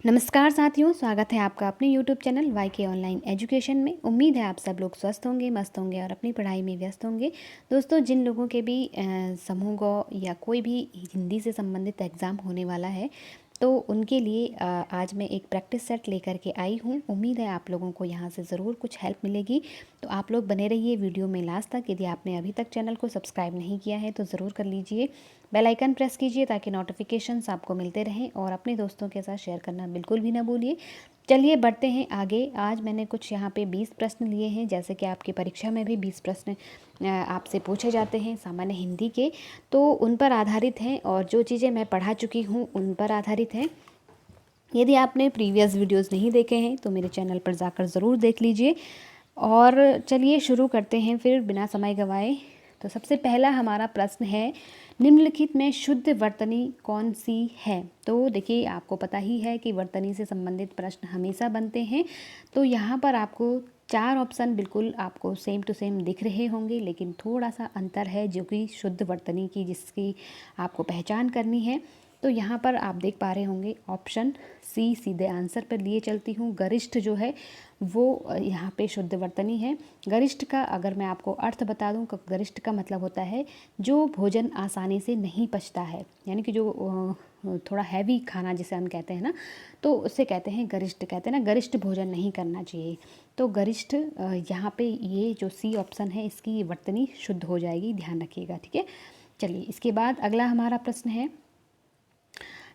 नमस्कार साथियों, स्वागत है आपका अपने YouTube channel YK online education में। उम्मीद है आप सब लोग स्वस्थ होंगे, मस्त होंगे और अपनी पढ़ाई में व्यस्त होंगे। दोस्तों, जिन लोगों के भी समूह ग या कोई भी हिंदी से संबंधित एग्ज़ाम होने वाला है, तो उनके लिए आज मैं एक प्रैक्टिस सेट लेकर के आई हूँ। उम्मीद है आप लोगों को यहाँ से ज़रूर कुछ हेल्प मिलेगी। तो आप लोग बने रहिए वीडियो में लास्ट तक। यदि आपने अभी तक चैनल को सब्सक्राइब नहीं किया है तो ज़रूर कर लीजिए। बेल आइकन प्रेस कीजिए ताकि नोटिफिकेशंस आपको मिलते रहें और अपने दोस्तों के साथ शेयर करना बिल्कुल भी ना भूलिए। चलिए बढ़ते हैं आगे। आज मैंने कुछ यहाँ पे 20 प्रश्न लिए हैं, जैसे कि आपकी परीक्षा में भी 20 प्रश्न आपसे पूछे जाते हैं सामान्य हिंदी के, तो उन पर आधारित हैं और जो चीज़ें मैं पढ़ा चुकी हूँ उन पर आधारित हैं। यदि आपने प्रीवियस वीडियोस नहीं देखे हैं तो मेरे चैनल पर जाकर ज़रूर देख लीजिए। और चलिए शुरू करते हैं फिर बिना समय गंवाए। तो सबसे पहला हमारा प्रश्न है, निम्नलिखित में शुद्ध वर्तनी कौन सी है। तो देखिए, आपको पता ही है कि वर्तनी से संबंधित प्रश्न हमेशा बनते हैं। तो यहाँ पर आपको 4 ऑप्शन बिल्कुल आपको सेम टू सेम दिख रहे होंगे, लेकिन थोड़ा सा अंतर है जो कि शुद्ध वर्तनी की जिसकी आपको पहचान करनी है। तो यहाँ पर आप देख पा रहे होंगे ऑप्शन सी, सीधे आंसर पर लिए चलती हूँ। गरिष्ठ जो है वो यहाँ पे शुद्ध वर्तनी है। गरिष्ठ का अगर मैं आपको अर्थ बता दूँ तो गरिष्ठ का मतलब होता है जो भोजन आसानी से नहीं पचता है, यानी कि जो थोड़ा हैवी खाना जिसे हम कहते हैं ना, तो उससे कहते हैं गरिष्ठ। कहते हैं ना, गरिष्ठ भोजन नहीं करना चाहिए। तो गरिष्ठ यहाँ पे ये जो सी ऑप्शन है इसकी वर्तनी शुद्ध हो जाएगी, ध्यान रखिएगा, ठीक है। चलिए, इसके बाद अगला हमारा प्रश्न है,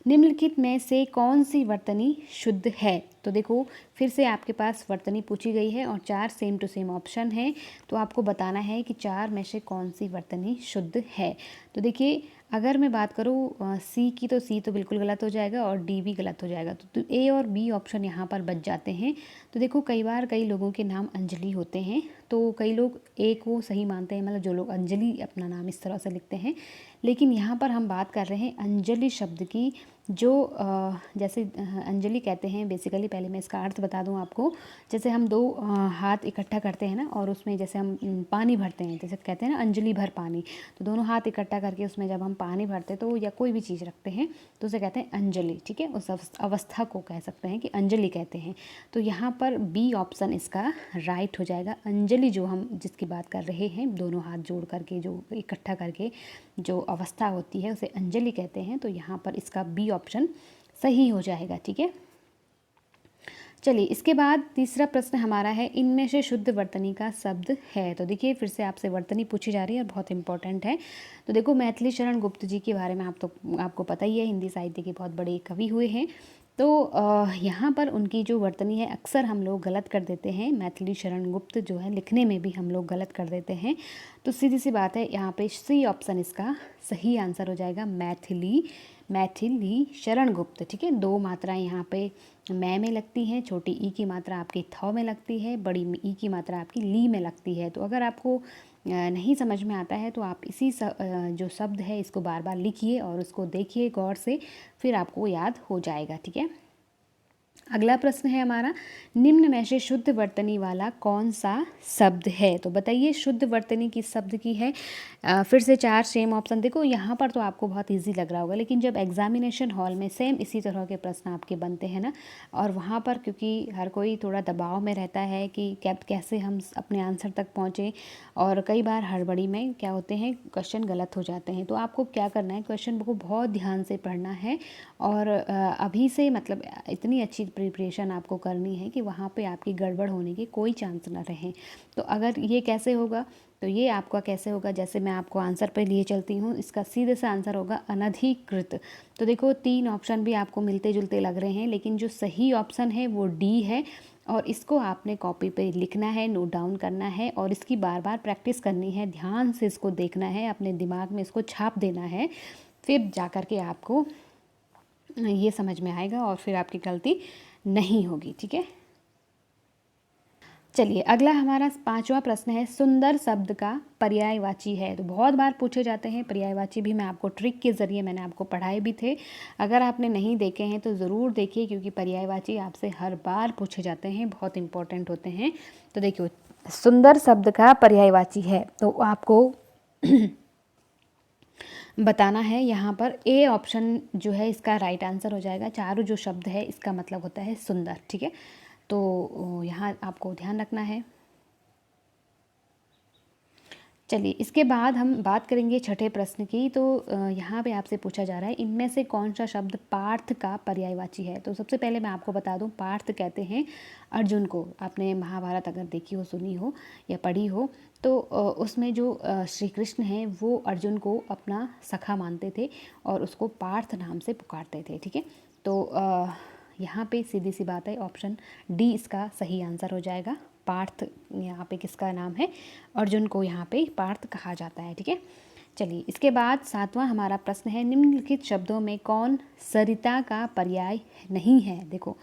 निम्नलिखित में से कौन सी वर्तनी शुद्ध है। तो देखो, फिर से आपके पास वर्तनी पूछी गई है और 4 सेम टू सेम ऑप्शन है। तो आपको बताना है कि 4 में से कौन सी वर्तनी शुद्ध है। तो देखिए, अगर मैं बात करूँ सी की, तो सी तो बिल्कुल गलत हो जाएगा और डी भी गलत हो जाएगा। तो ए और बी ऑप्शन यहाँ पर बच जाते हैं। तो देखो, कई बार कई लोगों के नाम अंजलि होते हैं, तो कई लोग ए को सही मानते हैं, मतलब जो लोग अंजलि अपना नाम इस तरह से लिखते हैं। लेकिन यहाँ पर हम बात कर रहे हैं अंजलि शब्द की, जो जैसे अंजलि कहते हैं बेसिकली। पहले मैं इसका अर्थ बता दूं आपको। जैसे हम 2 हाथ इकट्ठा करते हैं ना, और उसमें जैसे हम पानी भरते हैं, जैसे कहते हैं ना अंजलि भर पानी। तो दोनों हाथ इकट्ठा करके उसमें जब हम पानी भरते हैं तो, या कोई भी चीज़ रखते हैं, तो उसे कहते हैं अंजलि, ठीक है। उस अवस्था को कह सकते हैं कि अंजलि कहते हैं। तो यहाँ पर बी ऑप्शन इसका राइट हो जाएगा। अंजलि जो हम जिसकी बात कर रहे हैं, दोनों हाथ जोड़ करके जो इकट्ठा करके जो अवस्था होती है उसे अंजलि कहते हैं। तो यहाँ पर इसका बी ऑप्शन सही हो जाएगा, ठीक है। चलिए, इसके बाद तीसरा प्रश्न हमारा है, इनमें से शुद्ध वर्तनी का शब्द है। तो देखिए, फिर से आपसे वर्तनी पूछी जा रही है और बहुत इंपॉर्टेंट है। तो देखो, मैथिली शरण गुप्त जी के बारे में आपको पता ही है, हिंदी साहित्य के बहुत बड़े कवि हुए हैं। तो यहाँ पर उनकी जो वर्तनी है अक्सर हम लोग गलत कर देते हैं। मैथिली शरण गुप्त जो है लिखने में भी हम लोग गलत कर देते हैं। तो सीधी सी बात है, यहाँ पे सी ऑप्शन इसका सही आंसर हो जाएगा, मैथिली शरण गुप्त, ठीक है। 2 मात्राएं यहाँ पे मै में लगती हैं, छोटी ई की मात्रा आपकी थौ में लगती है, बड़ी ई की मात्रा आपकी ली में लगती है। तो अगर आपको नहीं समझ में आता है तो आप इसी जो शब्द है इसको बार बार लिखिए और उसको देखिए गौर से, फिर आपको याद हो जाएगा, ठीक है। अगला प्रश्न है हमारा, निम्न में से शुद्ध वर्तनी वाला कौन सा शब्द है। तो बताइए, शुद्ध वर्तनी किस शब्द की है। फिर से 4 सेम ऑप्शन। देखो, यहाँ पर तो आपको बहुत इजी लग रहा होगा, लेकिन जब एग्जामिनेशन हॉल में सेम इसी तरह के प्रश्न आपके बनते हैं ना, और वहाँ पर क्योंकि हर कोई थोड़ा दबाव में रहता है कि कैसे हम अपने आंसर तक पहुँचें, और कई बार हड़बड़ी में क्या होते हैं, क्वेश्चन गलत हो जाते हैं। तो आपको क्या करना है, क्वेश्चन को बहुत ध्यान से पढ़ना है और अभी से मतलब इतनी अच्छी प्रिपरेशन आपको करनी है कि वहाँ पे आपकी गड़बड़ होने की कोई चांस ना रहे। तो अगर ये कैसे होगा, तो ये आपका कैसे होगा, जैसे मैं आपको आंसर पे लिए चलती हूँ, इसका सीधे से आंसर होगा अनधिकृत। तो देखो, 3 ऑप्शन भी आपको मिलते जुलते लग रहे हैं, लेकिन जो सही ऑप्शन है वो डी है। और इसको आपने कॉपी पे लिखना है, नोट डाउन करना है और इसकी बार बार प्रैक्टिस करनी है, ध्यान से इसको देखना है, अपने दिमाग में इसको छाप देना है, फिर जा कर के आपको ये समझ में आएगा और फिर आपकी गलती नहीं होगी, ठीक है। चलिए, अगला हमारा 5वां प्रश्न है, सुंदर शब्द का पर्यायवाची है। तो बहुत बार पूछे जाते हैं पर्यायवाची भी, मैं आपको ट्रिक के ज़रिए मैंने आपको पढ़ाए भी थे। अगर आपने नहीं देखे हैं तो ज़रूर देखिए, क्योंकि पर्यायवाची आपसे हर बार पूछे जाते हैं, बहुत इंपॉर्टेंट होते हैं। तो देखिए, सुंदर शब्द का पर्यायवाची है, तो आपको बताना है। यहाँ पर ए ऑप्शन जो है इसका राइट आंसर हो जाएगा। चारू जो शब्द है इसका मतलब होता है सुंदर, ठीक है। तो यहाँ आपको ध्यान रखना है। चलिए इसके बाद हम बात करेंगे छठे प्रश्न की। तो यहाँ पे आपसे पूछा जा रहा है इनमें से कौन सा शब्द पार्थ का पर्यायवाची है। तो सबसे पहले मैं आपको बता दूँ, पार्थ कहते हैं अर्जुन को। आपने महाभारत अगर देखी हो, सुनी हो या पढ़ी हो, तो उसमें जो श्री कृष्ण हैं वो अर्जुन को अपना सखा मानते थे और उसको पार्थ नाम से पुकारते थे, ठीक है। तो यहाँ पे सीधी सी बात है, ऑप्शन डी इसका सही आंसर हो जाएगा। पार्थ यहाँ पे किसका नाम है, अर्जुन को यहाँ पे पार्थ कहा जाता है, ठीक है। चलिए इसके बाद सातवां हमारा प्रश्न है निम्नलिखित शब्दों में कौन सरिता का पर्याय नहीं है। देखो,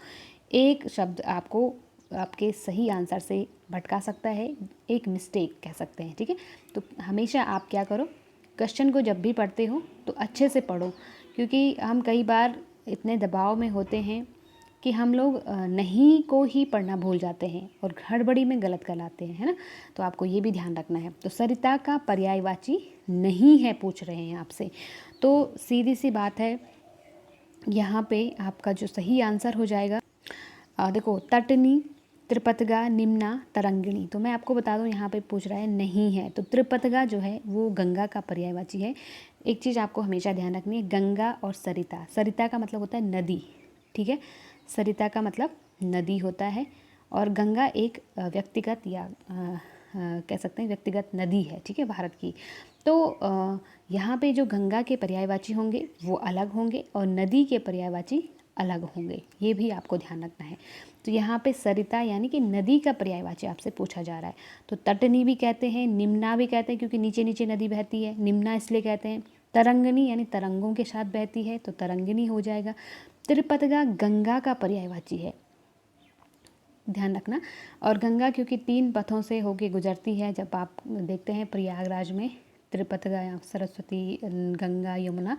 एक शब्द आपको आपके सही आंसर से भटका सकता है, एक मिस्टेक कह सकते हैं, ठीक है। तो हमेशा आप क्या करो, क्वेश्चन को जब भी पढ़ते हो तो अच्छे से पढ़ो, क्योंकि हम कई बार इतने दबाव में होते हैं कि हम लोग नहीं को ही पढ़ना भूल जाते हैं और हड़बड़ी में गलत कर लाते हैं, है ना। तो आपको ये भी ध्यान रखना है। तो सरिता का पर्यायवाची नहीं है पूछ रहे हैं आपसे, तो सीधी सी बात है, यहाँ पे आपका जो सही आंसर हो जाएगा, देखो, तटनी, त्रिपतगा, निम्ना, तरंगिणी। तो मैं आपको बता दूं यहाँ पे पूछ रहा है नहीं है, तो त्रिपतगा जो है वो गंगा का पर्यायवाची है। एक चीज़ आपको हमेशा ध्यान रखनी है, गंगा और सरिता, सरिता का मतलब होता है नदी, ठीक है। सरिता का मतलब नदी होता है और गंगा एक व्यक्तिगत या कह सकते हैं व्यक्तिगत नदी है, ठीक है, भारत की। तो यहाँ पे जो गंगा के पर्यायवाची होंगे वो अलग होंगे और नदी के पर्यायवाची अलग होंगे, ये भी आपको ध्यान रखना है। तो यहाँ पे सरिता यानी कि नदी का पर्यायवाची आपसे पूछा जा रहा है। तो तटनी भी कहते हैं, निम्ना भी कहते हैं, क्योंकि नीचे नीचे नदी बहती है, निम्ना इसलिए कहते हैं। तरंगनी यानी तरंगों के साथ बहती है, तो तरंगिनी हो जाएगा। त्रिपतगा गंगा का पर्यायवाची है, ध्यान रखना। और गंगा क्योंकि 3 पथों से होके गुजरती है, जब आप देखते हैं प्रयागराज में त्रिपतगा या सरस्वती, गंगा, यमुना,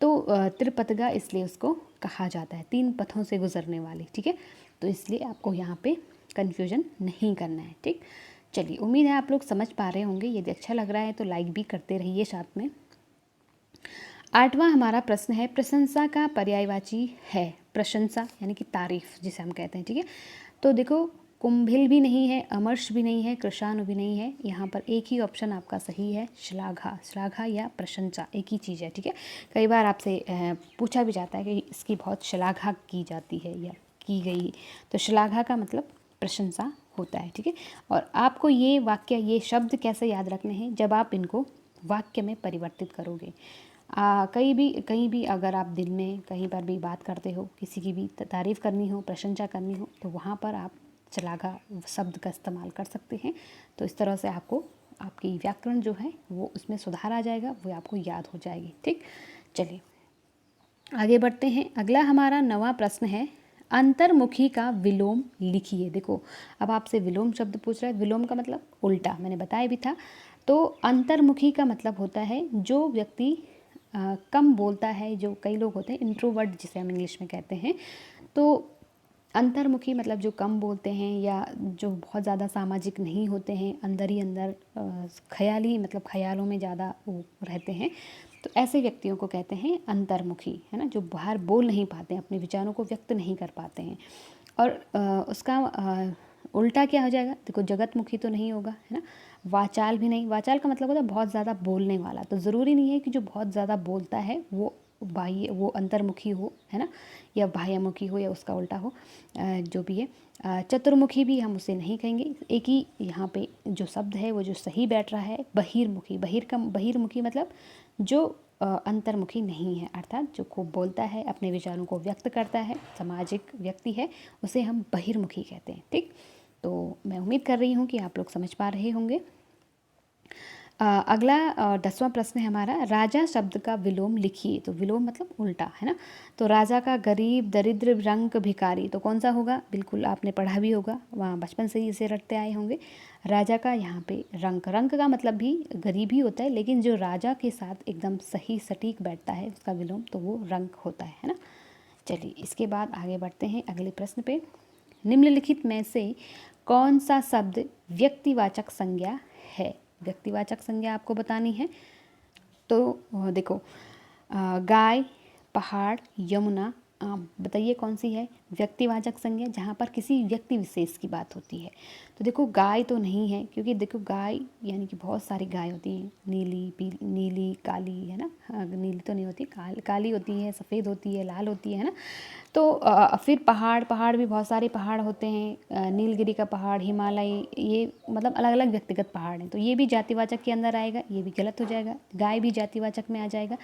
तो त्रिपतगा इसलिए उसको कहा जाता है, 3 पथों से गुजरने वाली, ठीक है। तो इसलिए आपको यहाँ पे कन्फ्यूजन नहीं करना है, ठीक। चलिए, उम्मीद है आप लोग समझ पा रहे होंगे। यदि अच्छा लग रहा है तो लाइक भी करते रहिए साथ में। 8वां हमारा प्रश्न है प्रशंसा का पर्यायवाची है। प्रशंसा यानी कि तारीफ जिसे हम कहते हैं, ठीक है। तो देखो, कुंभिल भी नहीं है, अमर्ष भी नहीं है, कृशानु भी नहीं है, यहाँ पर एक ही ऑप्शन आपका सही है, श्लाघा। श्लाघा या प्रशंसा एक ही चीज़ है, ठीक है। कई बार आपसे पूछा भी जाता है कि इसकी बहुत श्लाघा की जाती है या की गई, तो श्लाघा का मतलब प्रशंसा होता है, ठीक है। और आपको ये वाक्य, ये शब्द कैसे याद रखने हैं, जब आप इनको वाक्य में परिवर्तित करोगे। कहीं भी अगर आप दिन में कहीं पर भी बात करते हो, किसी की भी तारीफ़ करनी हो, प्रशंसा करनी हो, तो वहाँ पर आप श्लाघा शब्द का इस्तेमाल कर सकते हैं। तो इस तरह से आपको आपकी व्याकरण जो है वो उसमें सुधार आ जाएगा, वो आपको याद हो जाएगी, ठीक। चलिए आगे बढ़ते हैं। अगला हमारा 9वां प्रश्न है अंतर्मुखी का विलोम लिखिए। देखो, अब आपसे विलोम शब्द पूछ रहा है। विलोम का मतलब उल्टा, मैंने बताया भी था। तो अंतर्मुखी का मतलब होता है जो व्यक्ति कम बोलता है, जो कई लोग होते हैं इंट्रोवर्ट जिसे हम इंग्लिश में कहते हैं। तो अंतर्मुखी मतलब जो कम बोलते हैं या जो बहुत ज़्यादा सामाजिक नहीं होते हैं, अंदर ही अंदर ख्याली मतलब ख्यालों में ज़्यादा वो रहते हैं, तो ऐसे व्यक्तियों को कहते हैं अंतर्मुखी, है ना, जो बाहर बोल नहीं पाते हैं, अपने विचारों को व्यक्त नहीं कर पाते हैं। और उसका उल्टा क्या हो जाएगा, देखो, जगतमुखी तो नहीं होगा, है ना, वाचाल भी नहीं। वाचाल का मतलब होता है बहुत ज़्यादा बोलने वाला। तो ज़रूरी नहीं है कि जो बहुत ज़्यादा बोलता है वो अंतर्मुखी हो, है ना, या बाह्यमुखी हो या उसका उल्टा हो, जो भी है। चतुर्मुखी भी हम उसे नहीं कहेंगे। एक ही यहाँ पे जो शब्द है वो जो सही बैठ रहा है, बहिर्मुखी। बहिर्मुखी मतलब जो अंतर्मुखी नहीं है, अर्थात जो खूब बोलता है, अपने विचारों को व्यक्त करता है, सामाजिक व्यक्ति है, उसे हम बहिर्मुखी कहते हैं, ठीक। तो मैं उम्मीद कर रही हूँ कि आप लोग समझ पा रहे होंगे। अगला 10वां प्रश्न है हमारा राजा शब्द का विलोम लिखिए। तो विलोम मतलब उल्टा, है ना। तो राजा का गरीब, दरिद्र, रंक, भिखारी, तो कौन सा होगा, बिल्कुल आपने पढ़ा भी होगा, वहाँ बचपन से ही इसे रटते आए होंगे। राजा का यहाँ पे रंक, रंक का मतलब भी गरीब ही होता है, लेकिन जो राजा के साथ एकदम सही सटीक बैठता है उसका विलोम, तो वो रंक होता है ना। चलिए इसके बाद आगे बढ़ते हैं अगले प्रश्न पे। निम्नलिखित में से कौन सा शब्द व्यक्तिवाचक संज्ञा है। व्यक्तिवाचक संज्ञा आपको बतानी है। तो देखो गाय, पहाड़, यमुना, आम, बताइए कौन सी है व्यक्तिवाचक संज्ञा जहाँ पर किसी व्यक्ति विशेष की बात होती है। तो देखो गाय तो नहीं है, क्योंकि देखो गाय यानी कि बहुत सारी गाय होती हैं, नीली, पीली, नीली, काली, है ना। हाँ, नीली तो नहीं होती, काली होती है, सफ़ेद होती है, लाल होती है ना। तो फिर पहाड़ भी बहुत सारे पहाड़ होते हैं, नीलगिरी का पहाड़, हिमालय, ये मतलब अलग अलग व्यक्तिगत पहाड़ हैं, तो ये भी जातिवाचक के अंदर आएगा, ये भी गलत हो जाएगा। गाय भी जातिवाचक में आ जाएगा।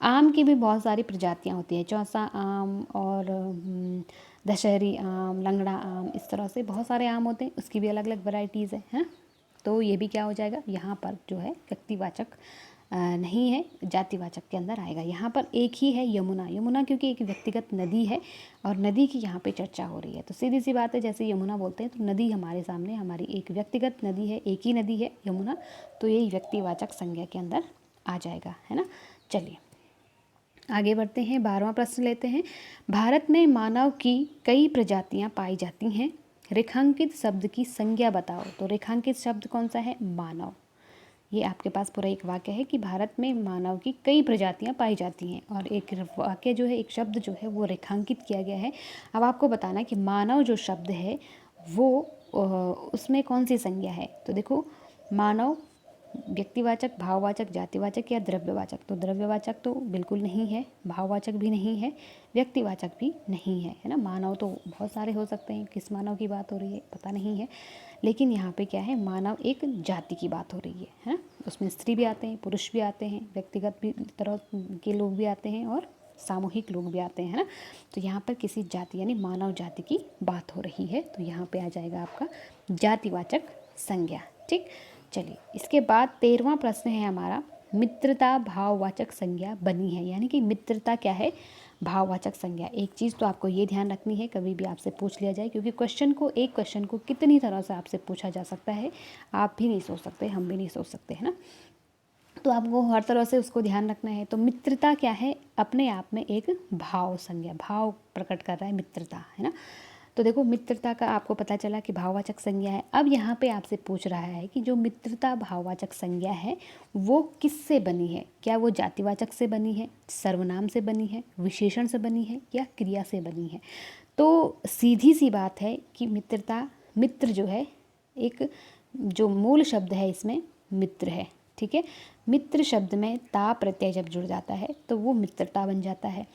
आम की भी बहुत सारी प्रजातियाँ होती हैं, चौसा आम और दशहरी आम, लंगड़ा आम, इस तरह से बहुत सारे आम होते हैं, उसकी भी अलग अलग वैरायटीज़ हैं। तो ये भी क्या हो जाएगा, यहाँ पर जो है व्यक्तिवाचक नहीं है, जातिवाचक के अंदर आएगा। यहाँ पर एक ही है यमुना, यमुना क्योंकि एक व्यक्तिगत नदी है और नदी की यहाँ पे चर्चा हो रही है, तो सीधी सी बात है, जैसे यमुना बोलते हैं तो नदी हमारे सामने हमारी एक व्यक्तिगत नदी है, एक ही नदी है यमुना, तो यही व्यक्तिवाचक संज्ञा के अंदर आ जाएगा, है ना। चलिए आगे बढ़ते हैं, 12वां प्रश्न लेते हैं। भारत में मानव की कई प्रजातियां पाई जाती हैं, रेखांकित शब्द की संज्ञा बताओ। तो रेखांकित शब्द कौन सा है, मानव। ये आपके पास पूरा एक वाक्य है कि भारत में मानव की कई प्रजातियां पाई जाती हैं, और एक वाक्य जो है, एक शब्द जो है वो रेखांकित किया गया है। अब आपको बताना है कि मानव जो शब्द है वो उसमें कौन सी संज्ञा है। तो देखो मानव व्यक्तिवाचक, भाववाचक, जातिवाचक या द्रव्यवाचक। तो द्रव्यवाचक तो बिल्कुल नहीं है, भाववाचक भी नहीं है, व्यक्तिवाचक भी नहीं है ना। मानव तो बहुत सारे हो सकते हैं, किस मानव की बात हो रही है पता नहीं है, लेकिन यहाँ पे क्या है, मानव एक जाति की बात हो रही है ना। उसमें स्त्री भी आते हैं, पुरुष भी आते हैं, व्यक्तिगत भी तरह के लोग भी आते हैं और सामूहिक लोग भी आते हैं, है ना। तो यहाँ पर किसी जाति यानी मानव जाति की बात हो रही है, तो यहाँ पे आ जाएगा आपका जातिवाचक संज्ञा। ठीक, चलिए इसके बाद 13वां प्रश्न है हमारा, मित्रता भाववाचक संज्ञा बनी है, यानी कि मित्रता क्या है, भाववाचक संज्ञा। एक चीज़ तो आपको ये ध्यान रखनी है, कभी भी आपसे पूछ लिया जाए, क्योंकि एक क्वेश्चन को कितनी तरह से आपसे पूछा जा सकता है, आप भी नहीं सोच सकते, हम भी नहीं सोच सकते, है ना। तो आपको हर तरह से उसको ध्यान रखना है। तो मित्रता क्या है, अपने आप में एक भाव संज्ञा, भाव प्रकट कर रहा है मित्रता, है ना। तो देखो मित्रता का आपको पता चला कि भाववाचक संज्ञा है। अब यहाँ पे आपसे पूछ रहा है कि जो मित्रता भाववाचक संज्ञा है वो किससे बनी है, क्या वो जातिवाचक से बनी है, सर्वनाम से बनी है, विशेषण से बनी है या क्रिया से बनी है। तो सीधी सी बात है कि मित्रता, मित्र जो है एक जो मूल शब्द है इसमें मित्र है, ठीक है। मित्र शब्द में ता प्रत्यय जब जुड़ जाता है तो वो मित्रता बन जाता है।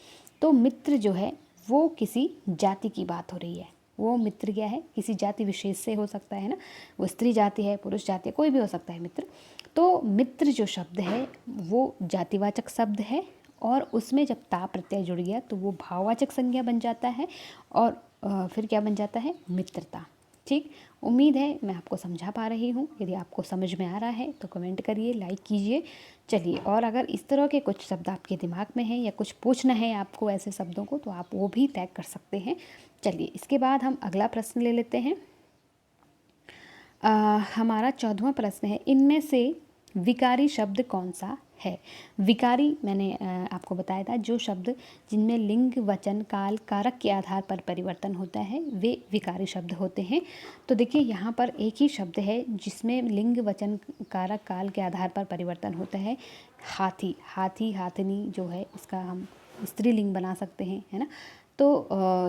तो मित्र जो है वो किसी जाति की बात हो रही है, वो मित्र क्या है, किसी जाति विशेष से हो सकता है ना, वो स्त्री जाति है, पुरुष जाति है, कोई भी हो सकता है मित्र। तो मित्र जो शब्द है वो जातिवाचक शब्द है, और उसमें जब ता प्रत्यय जुड़ गया तो वो भाववाचक संज्ञा बन जाता है, और फिर क्या बन जाता है, मित्रता। ठीक, उम्मीद है मैं आपको समझा पा रही हूँ। यदि आपको समझ में आ रहा है तो कमेंट करिए, लाइक कीजिए। चलिए, और अगर इस तरह के कुछ शब्द आपके दिमाग में हैं या कुछ पूछना है आपको ऐसे शब्दों को, तो आप वो भी टैग कर सकते हैं। चलिए इसके बाद हम अगला प्रश्न ले लेते हैं। हमारा 14वां प्रश्न है, इनमें से विकारी शब्द कौन सा है। विकारी मैंने आपको बताया था, जो शब्द जिनमें लिंग, वचन, काल, कारक के आधार पर परिवर्तन होता है वे विकारी शब्द होते हैं। तो देखिए यहाँ पर एक ही शब्द है जिसमें लिंग, वचन, कारक, काल के आधार पर परिवर्तन होता है। हाथी, हाथी, हाथनी जो है इसका हम स्त्रीलिंग बना सकते हैं, है ना। तो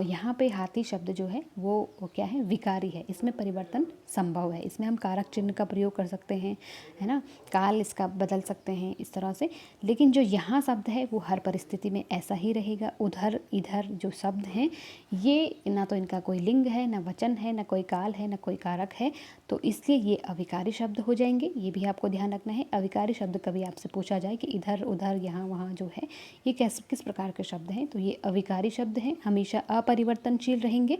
यहाँ पे हाथी शब्द जो है वो क्या है, विकारी है, इसमें परिवर्तन संभव है, इसमें हम कारक चिन्ह का प्रयोग कर सकते हैं, है ना। काल इसका बदल सकते हैं इस तरह से, लेकिन जो यहाँ शब्द है वो हर परिस्थिति में ऐसा ही रहेगा। उधर, इधर जो शब्द हैं ये ना तो इनका कोई लिंग है, ना वचन है, ना कोई काल है, ना कोई कारक है, तो इसलिए ये अविकारी शब्द हो जाएंगे। ये भी आपको ध्यान रखना है। अविकारी शब्द कभी आपसे पूछा जाए कि इधर, उधर, यहाँ, वहाँ जो है ये किस प्रकार के शब्द हैं, तो ये अविकारी शब्द हैं, हमेशा अपरिवर्तनशील रहेंगे।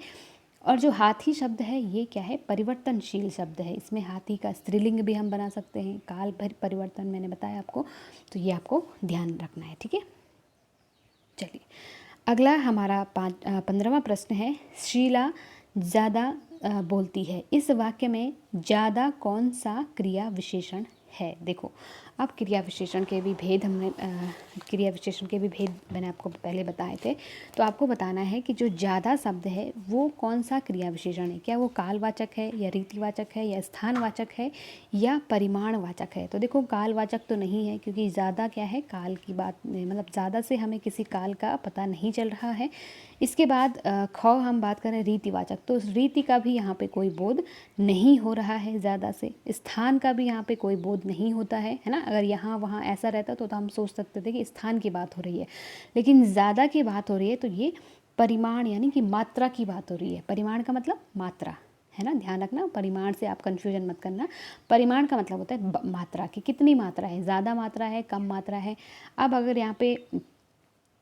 और जो हाथी शब्द है ये क्या है, परिवर्तनशील शब्द है, इसमें हाथी का स्त्रीलिंग भी हम बना सकते हैं, काल परिवर्तन मैंने बताया आपको, तो ये आपको ध्यान रखना है, ठीक है। चलिए अगला हमारा 15वां प्रश्न है, शीला ज़्यादा बोलती है, इस वाक्य में ज़्यादा कौन सा क्रिया विशेषण है। देखो अब क्रिया विशेषण के भी भेद मैंने आपको पहले बताए थे। तो आपको बताना है कि जो ज़्यादा शब्द है वो कौन सा क्रिया विशेषण है, क्या वो कालवाचक है या रीतिवाचक है या स्थानवाचक है या परिमाणवाचक है। तो देखो कालवाचक तो नहीं है, क्योंकि ज़्यादा क्या है, काल की बात, मतलब ज़्यादा से हमें किसी काल का पता नहीं चल रहा है। इसके बाद हम बात करें रीतिवाचक, तो रीति का भी यहाँ पे कोई बोध नहीं हो रहा है ज़्यादा से। स्थान का भी यहाँ पे कोई बोध नहीं होता है ना। अगर यहाँ वहाँ ऐसा रहता तो हम सोच सकते थे कि स्थान की बात हो रही है, लेकिन ज़्यादा की बात हो रही है तो ये परिमाण यानी कि मात्रा की बात हो रही है। परिमाण का मतलब मात्रा है ना, ध्यान रखना, परिमाण से आप कन्फ्यूजन मत करना। परिमाण का मतलब होता है मात्रा की, कितनी मात्रा है, ज़्यादा मात्रा है, कम मात्रा है। अब अगर यहाँ पे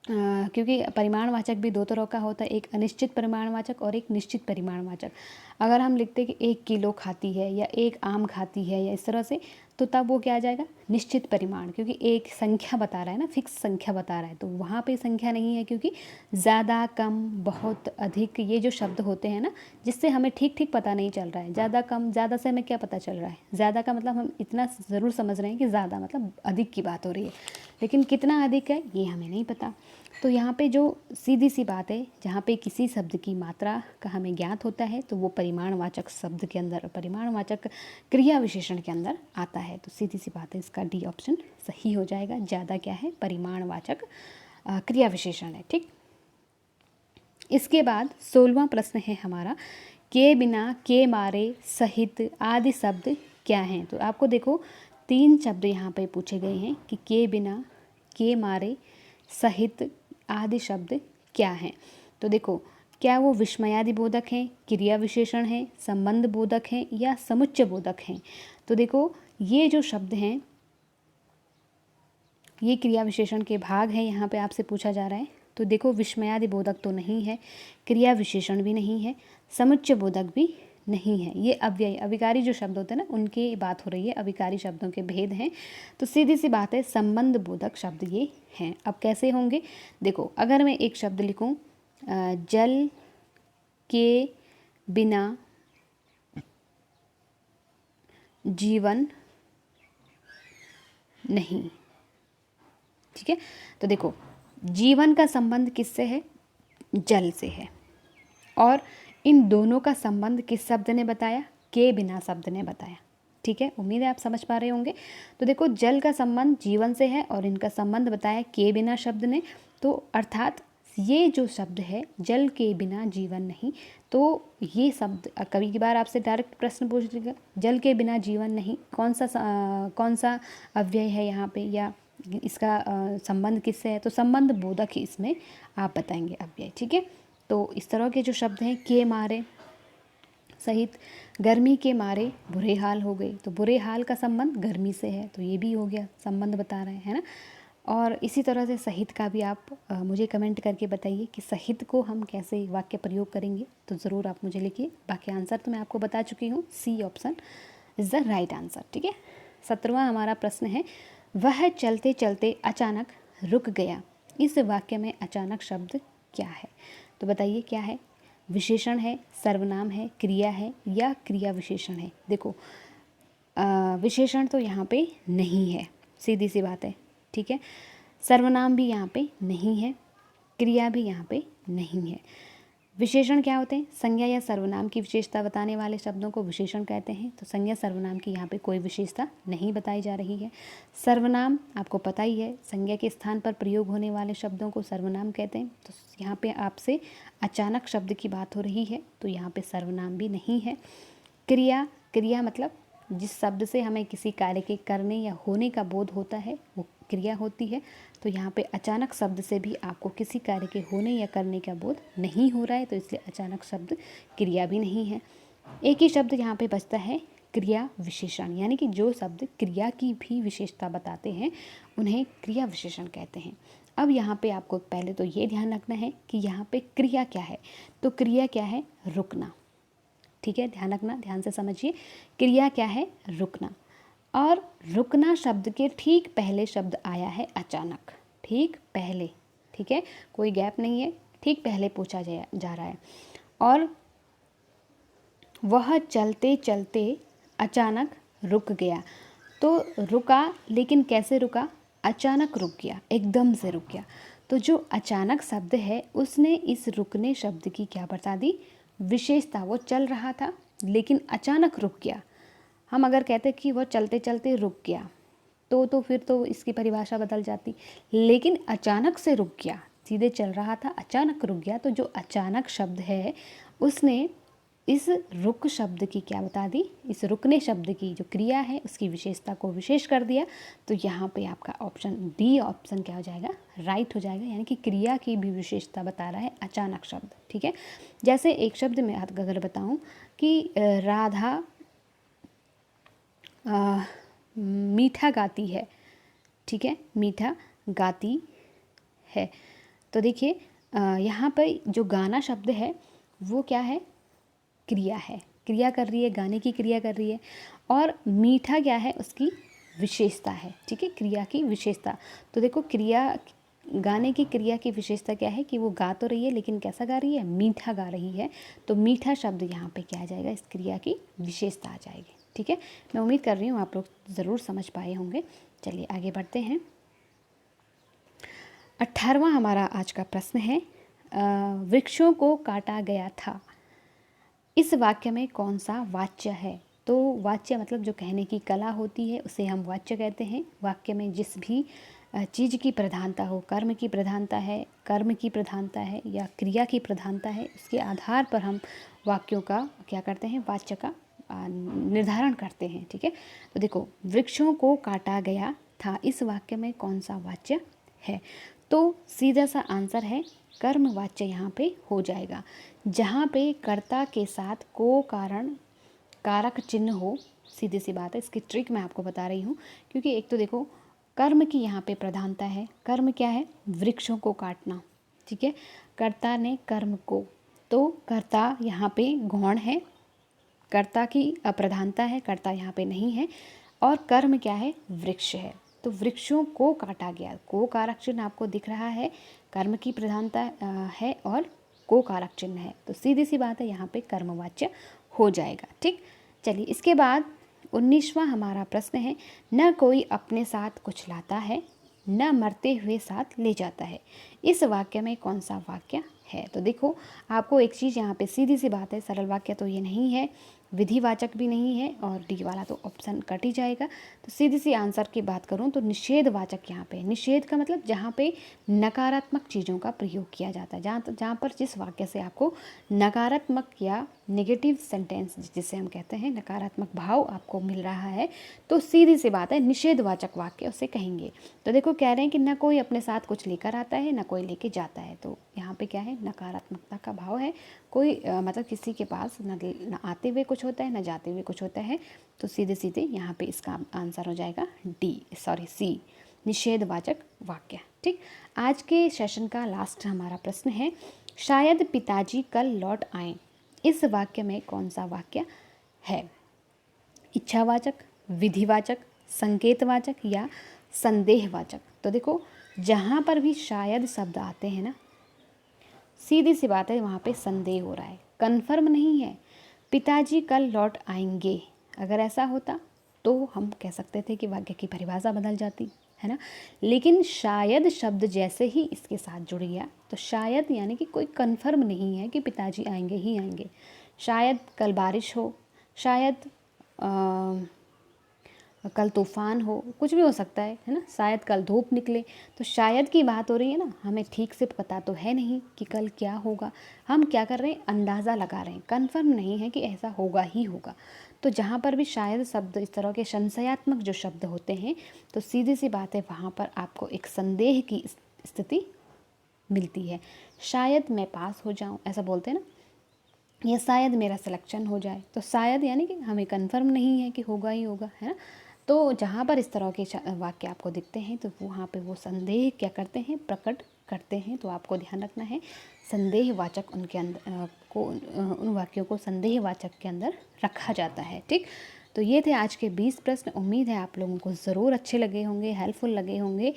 क्योंकि परिमाणवाचक भी दो तरह का होता है, एक अनिश्चित परिमाणवाचक और एक निश्चित परिमाणवाचक। अगर हम लिखते हैं कि 1 किलो खाती है या 1 आम खाती है या इस तरह से, तो तब वो क्या आ जाएगा, निश्चित परिमाण, क्योंकि एक संख्या बता रहा है ना, फिक्स संख्या बता रहा है। तो वहाँ पे संख्या नहीं है, क्योंकि ज़्यादा, कम, बहुत, अधिक, ये जो शब्द होते हैं ना, जिससे हमें ठीक ठीक पता नहीं चल रहा है। ज़्यादा, कम, ज़्यादा से हमें क्या पता चल रहा है, ज़्यादा का मतलब हम इतना ज़रूर समझ रहे हैं कि ज़्यादा मतलब अधिक की बात हो रही है, लेकिन कितना अधिक है ये हमें नहीं पता। तो यहाँ पे जो सीधी सी बात है, जहाँ पे किसी शब्द की मात्रा का हमें ज्ञात होता है, तो वो परिमाणवाचक शब्द के अंदर, परिमाणवाचक क्रिया विशेषण के अंदर आता है। तो सीधी सी बात है, इसका डी ऑप्शन सही हो जाएगा। ज़्यादा क्या है, परिमाणवाचक क्रिया विशेषण है। ठीक, इसके बाद 16वां प्रश्न है हमारा, के बिना, के मारे, सहित आदि शब्द क्या हैं। तो आपको देखो 3 शब्द यहाँ पे पूछे गए हैं कि के बिना, के मारे, सहित आदि शब्द क्या हैं। तो देखो, क्या वो विस्मयादि बोधक हैं, क्रिया विशेषण हैं, संबंध बोधक हैं या समुच्चय बोधक हैं। तो देखो ये जो शब्द हैं ये क्रिया विशेषण के भाग हैं, यहाँ पे आपसे पूछा जा रहा है। तो देखो विस्मयादि बोधक तो नहीं है, क्रिया विशेषण भी नहीं है, समुच्चय बोधक भी नहीं है। ये अव्यय, अविकारी जो शब्द होते हैं ना, उनकी बात हो रही है, अविकारी शब्दों के भेद हैं। तो सीधी सी बात है, संबंध बोधक शब्द ये हैं। अब कैसे होंगे, देखो अगर मैं एक शब्द लिखूं, जल के बिना जीवन नहीं, ठीक है। तो देखो जीवन का संबंध किससे है, जल से है, और इन दोनों का संबंध किस शब्द ने बताया, के बिना शब्द ने बताया। ठीक है, उम्मीद है आप समझ पा रहे होंगे। तो देखो जल का संबंध जीवन से है और इनका संबंध बताया के बिना शब्द ने। तो अर्थात ये जो शब्द है, जल के बिना जीवन नहीं, तो ये शब्द कभी की बार आपसे डायरेक्ट प्रश्न पूछ लेगा, जल के बिना जीवन नहीं, कौन सा अव्यय है यहाँ पे, या इसका संबंध किससे है। तो संबंध बोधक ही इसमें आप बताएंगे अव्यय। ठीक है, तो इस तरह के जो शब्द हैं, के मारे सहित, गर्मी के मारे बुरे हाल हो गए, तो बुरे हाल का संबंध गर्मी से है, तो ये भी हो गया, संबंध बता रहे हैं ना। और इसी तरह से सहित का भी आप मुझे कमेंट करके बताइए कि सहित को हम कैसे वाक्य प्रयोग करेंगे, तो ज़रूर आप मुझे लिखिए। बाकी आंसर तो मैं आपको बता चुकी हूँ, C option is the right answer. ठीक है, 17वां हमारा प्रश्न है, वह चलते चलते अचानक रुक गया। इस वाक्य में अचानक शब्द क्या है। तो बताइए क्या है, विशेषण है, सर्वनाम है, क्रिया है या क्रिया विशेषण है। देखो विशेषण तो यहाँ पे नहीं है, सीधी सी बात है। ठीक है, सर्वनाम भी यहाँ पे नहीं है, क्रिया भी यहाँ पे नहीं है। विशेषण क्या होते हैं, संज्ञा या सर्वनाम की विशेषता बताने वाले शब्दों को विशेषण कहते हैं। तो संज्ञा सर्वनाम की यहाँ पे कोई विशेषता नहीं बताई जा रही है। सर्वनाम आपको पता ही है, संज्ञा के स्थान पर प्रयोग होने वाले शब्दों को सर्वनाम कहते हैं। तो यहाँ पे आपसे अचानक शब्द की बात हो रही है, तो यहाँ पे सर्वनाम भी नहीं है। क्रिया, क्रिया मतलब जिस शब्द से हमें किसी कार्य के करने या होने का बोध होता है वो क्रिया होती है। तो यहाँ पे अचानक शब्द से भी आपको किसी कार्य के होने या करने का बोध नहीं हो रहा है, तो इसलिए अचानक शब्द क्रिया भी नहीं है। एक ही शब्द यहाँ पे बचता है, क्रिया विशेषण, यानी कि जो शब्द क्रिया की भी विशेषता बताते हैं उन्हें क्रिया विशेषण कहते हैं। अब यहाँ पे आपको पहले तो ये ध्यान रखना है कि यहाँ पे क्रिया क्या है। तो क्रिया क्या है, रुकना। ठीक है, ध्यान रखना, ध्यान से समझिए, क्रिया क्या है, रुकना। और रुकना शब्द के ठीक पहले शब्द आया है अचानक, ठीक पहले। ठीक है, कोई गैप नहीं है, ठीक पहले पूछा जा रहा है। और वह चलते चलते अचानक रुक गया, तो रुका, लेकिन कैसे रुका? अचानक रुक गया, एकदम से रुक गया। तो जो अचानक शब्द है उसने इस रुकने शब्द की क्या बता दी? विशेषता। वो चल रहा था लेकिन अचानक रुक गया। हम अगर कहते कि वो चलते चलते रुक गया तो फिर तो इसकी परिभाषा बदल जाती। लेकिन अचानक से रुक गया, सीधे चल रहा था अचानक रुक गया, तो जो अचानक शब्द है उसने इस रुक शब्द की क्या बता दी? इस रुकने शब्द की जो क्रिया है उसकी विशेषता को विशेष कर दिया। तो यहाँ पे आपका ऑप्शन डी ऑप्शन क्या हो जाएगा? राइट हो जाएगा। यानी कि क्रिया की भी विशेषता बता रहा है अचानक शब्द। ठीक है, जैसे एक शब्द में अगर बताऊँ कि राधा मीठा गाती है। ठीक है, मीठा गाती है। तो देखिए यहाँ पर जो गाना शब्द है वो क्या है? क्रिया है, क्रिया कर रही है, गाने की क्रिया कर रही है। और मीठा क्या है? उसकी विशेषता है। ठीक है, क्रिया की विशेषता। तो देखो क्रिया, गाने की क्रिया की विशेषता क्या है कि वो गा तो रही है लेकिन कैसा गा रही है? मीठा गा रही है। तो मीठा शब्द यहाँ पे क्या आ जाएगा? इस क्रिया की विशेषता आ जाएगी। ठीक है, मैं उम्मीद कर रही हूँ आप लोग ज़रूर समझ पाए होंगे। चलिए आगे बढ़ते हैं। 18वां हमारा आज का प्रश्न है, वृक्षों को काटा गया था। इस वाक्य में कौन सा वाच्य है? तो वाच्य मतलब जो कहने की कला होती है उसे हम वाच्य कहते हैं। वाक्य में जिस भी चीज़ की प्रधानता हो, कर्म की प्रधानता है, कर्म की प्रधानता है या क्रिया की प्रधानता है, उसके आधार पर हम वाक्यों का क्या करते हैं? वाच्य का निर्धारण करते हैं। ठीक है, तो देखो वृक्षों को काटा गया था, इस वाक्य में कौन सा वाच्य है? तो सीधा सा आंसर है कर्म वाच्य यहाँ पे हो जाएगा। जहाँ पे कर्ता के साथ को कारण कारक चिन्ह हो, सीधी सी बात है। इसकी ट्रिक मैं आपको बता रही हूँ, क्योंकि एक तो देखो कर्म की यहाँ पे प्रधानता है। कर्म क्या है? वृक्षों को काटना। ठीक है, कर्ता ने कर्म को, तो कर्ता यहाँ पे गौण है, कर्ता की अप्रधानता है, कर्ता यहाँ पे नहीं है। और कर्म क्या है? वृक्ष है। तो वृक्षों को काटा गया, को कारक चिन्ह आपको दिख रहा है, कर्म की प्रधानता है और को कारक चिन्ह है। तो सीधी सी बात है यहाँ पे कर्मवाच्य हो जाएगा। ठीक, चलिए इसके बाद 19वां हमारा प्रश्न है, न कोई अपने साथ कुछ लाता है, न मरते हुए साथ ले जाता है। इस वाक्य में कौन सा वाक्य है? तो देखो आपको एक चीज़ यहाँ पे, सीधी सी बात है, सरल वाक्य तो ये नहीं है, विधिवाचक भी नहीं है, और डी वाला तो ऑप्शन कट ही जाएगा। तो सीधी सी आंसर की बात करूँ तो निषेधवाचक यहाँ पे। निषेध का मतलब जहाँ पे नकारात्मक चीज़ों का प्रयोग किया जाता है, जहाँ पर जिस वाक्य से आपको नकारात्मक या नेगेटिव सेंटेंस जिसे हम कहते हैं, नकारात्मक भाव आपको मिल रहा है, तो सीधी सी बात है निषेधवाचक वाक्य उसे कहेंगे। तो देखो कह रहे हैं कि न कोई अपने साथ कुछ लेकर आता है, न कोई लेके जाता है। तो यहाँ पे क्या है? नकारात्मकता का भाव है। कोई मतलब किसी के पास न आते हुए कुछ होता है, न जाते हुए कुछ होता है। तो सीधे सीधे यहाँ पे इसका आंसर हो जाएगा सी, निषेधवाचक वाक्य। ठीक, आज के सेशन का लास्ट हमारा प्रश्न है, शायद पिताजी कल लौट आएं। इस वाक्य में कौन सा वाक्य है? इच्छावाचक, विधिवाचक, संकेतवाचक या संदेहवाचक? तो देखो जहाँ पर भी शायद शब्द आते हैं ना, सीधी सी बात है वहाँ पे संदेह हो रहा है, कन्फर्म नहीं है। पिताजी कल लौट आएंगे, अगर ऐसा होता तो हम कह सकते थे कि वाक्य की परिभाषा बदल जाती है ना। लेकिन शायद शब्द जैसे ही इसके साथ जुड़ गया, तो शायद यानी कि कोई कन्फर्म नहीं है कि पिताजी आएंगे ही आएंगे। शायद कल बारिश हो, शायद कल तूफान हो, कुछ भी हो सकता है ना। शायद कल धूप निकले, तो शायद की बात हो रही है ना। हमें ठीक से पता तो है नहीं कि कल क्या होगा, हम क्या कर रहे हैं? अंदाज़ा लगा रहे हैं, कन्फर्म नहीं है कि ऐसा होगा ही होगा। तो जहाँ पर भी शायद शब्द, इस तरह के संशयात्मक जो शब्द होते हैं, तो सीधी सी बात है वहाँ पर आपको एक संदेह की स्थिति मिलती है। शायद मैं पास हो जाऊँ, ऐसा बोलते हैं ना, या शायद मेरा सिलेक्शन हो जाए। तो शायद यानी कि हमें कन्फर्म नहीं है कि होगा ही होगा, है ना। तो जहाँ पर इस तरह के वाक्य आपको दिखते हैं, तो वहाँ पे वो संदेह क्या करते हैं? प्रकट करते हैं। तो आपको ध्यान रखना है, संदेहवाचक उनके अंदर उन वाक्यों को संदेहवाचक के अंदर रखा जाता है। ठीक, तो ये थे आज के 20 प्रश्न। उम्मीद है आप लोगों को ज़रूर अच्छे लगे होंगे, हेल्पफुल लगे होंगे।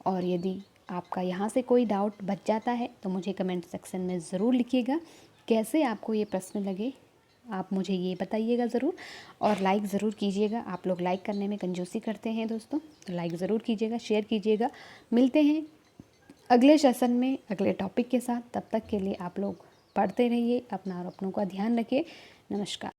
और यदि आपका यहाँ से कोई डाउट बच जाता है तो मुझे कमेंट सेक्शन में ज़रूर लिखिएगा कैसे आपको ये प्रश्न लगे, आप मुझे ये बताइएगा ज़रूर। और लाइक ज़रूर कीजिएगा, आप लोग लाइक करने में कंजूसी करते हैं दोस्तों, तो लाइक ज़रूर कीजिएगा, शेयर कीजिएगा। मिलते हैं अगले सेशन में अगले टॉपिक के साथ। तब तक के लिए आप लोग पढ़ते रहिए, अपना और अपनों का ध्यान रखिए। नमस्कार।